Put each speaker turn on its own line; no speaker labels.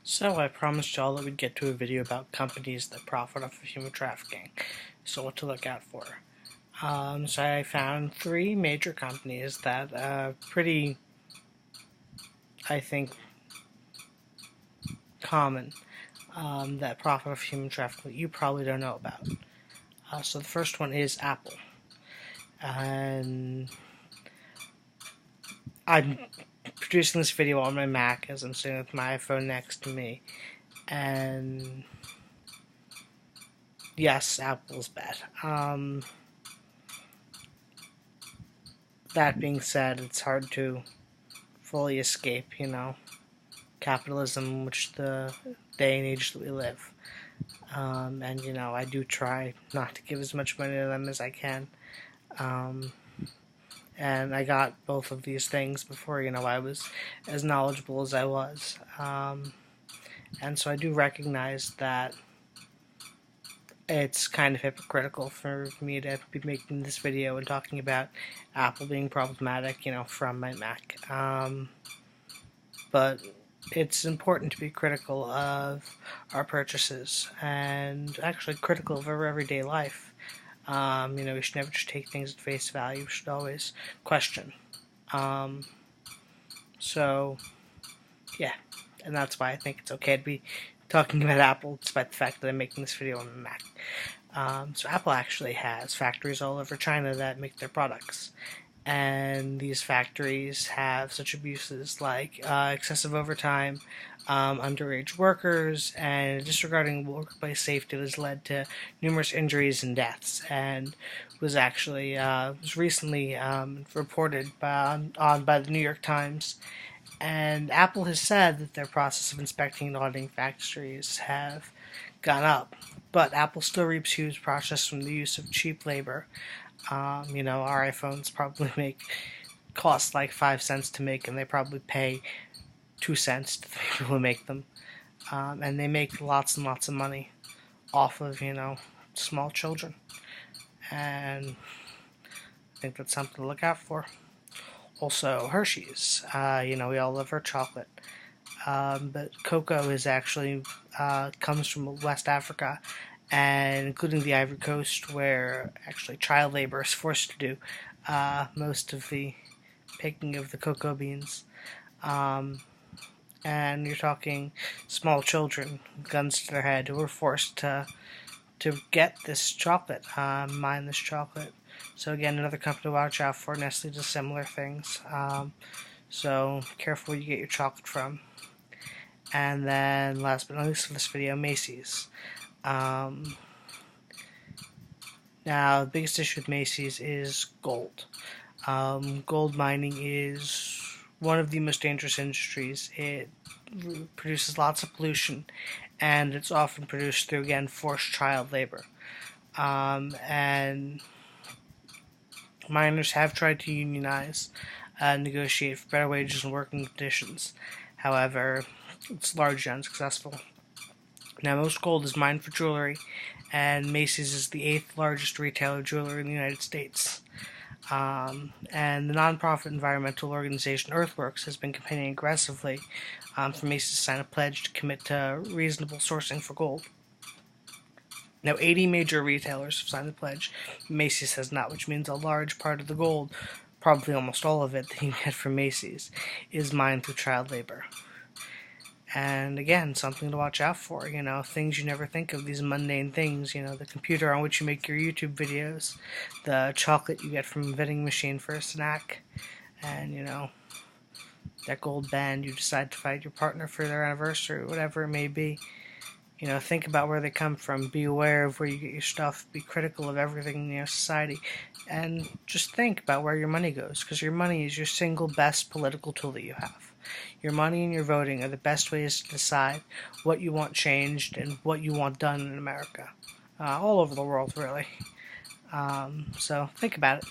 So I promised y'all that we'd get to a video about companies that profit off of human trafficking. So what to look out for. So I found three major companies that pretty, I think, common that profit off human trafficking that you probably don't know about. So the first one is Apple. And I'm producing this video on my Mac as I'm sitting with my iPhone next to me. And yes, Apple's bad. That being said, it's hard to fully escape, capitalism, which the day and age that we live. And, I do try not to give as much money to them as I can. And I got both of these things before, I was as knowledgeable as I was. And so I do recognize that it's kind of hypocritical for me to be making this video and talking about Apple being problematic, from my Mac. But it's important to be critical of our purchases and actually critical of our everyday life. We should never just take things at face value. We should always question. So, yeah, and that's why I think it's okay to be talking about Apple, despite the fact that I'm making this video on the Mac. So Apple actually has factories all over China that make their products. And these factories have such abuses like excessive overtime, underage workers, and disregarding workplace safety that has led to numerous injuries and deaths. And was actually was recently reported by the New York Times. And Apple has said that their process of inspecting and auditing factories have gone up, but Apple still reaps huge profits from the use of cheap labor. Our iPhones probably cost like 5 cents to make, and they probably pay 2 cents to the people who make them. And they make lots and lots of money off of, small children. And I think that's something to look out for. Also, Hershey's. We all love our chocolate. But cocoa is actually comes from West Africa, and including the Ivory Coast, where actually child labor is forced to do most of the picking of the cocoa beans. And you're talking small children, guns to their head, who are forced to get this chocolate, mine this chocolate. So again, another company to watch out for. Nestle does similar things. So careful where you get your chocolate from. And then, last but not least for this video, Macy's. Now, the biggest issue with Macy's is gold. Gold mining is one of the most dangerous industries. It produces lots of pollution, and it's often produced through, again, forced child labor. And miners have tried to unionize, negotiate for better wages and working conditions. However, it's largely unsuccessful. Now, most gold is mined for jewelry, and Macy's is the 8th largest retailer of jewelry in the United States. And the nonprofit environmental organization Earthworks has been campaigning aggressively for Macy's to sign a pledge to commit to reasonable sourcing for gold. Now, 80 major retailers have signed the pledge. Macy's has not, which means a large part of the gold, probably almost all of it that you get from Macy's, is mined through child labor. And again, something to watch out for, things you never think of, these mundane things, the computer on which you make your YouTube videos, the chocolate you get from a vending machine for a snack, and, that gold band you decide to fight your partner for their anniversary, whatever it may be. Think about where they come from, be aware of where you get your stuff, be critical of everything in your society, and just think about where your money goes, because your money is your single best political tool that you have. Your money and your voting are the best ways to decide what you want changed and what you want done in America. All over the world, really. So think about it.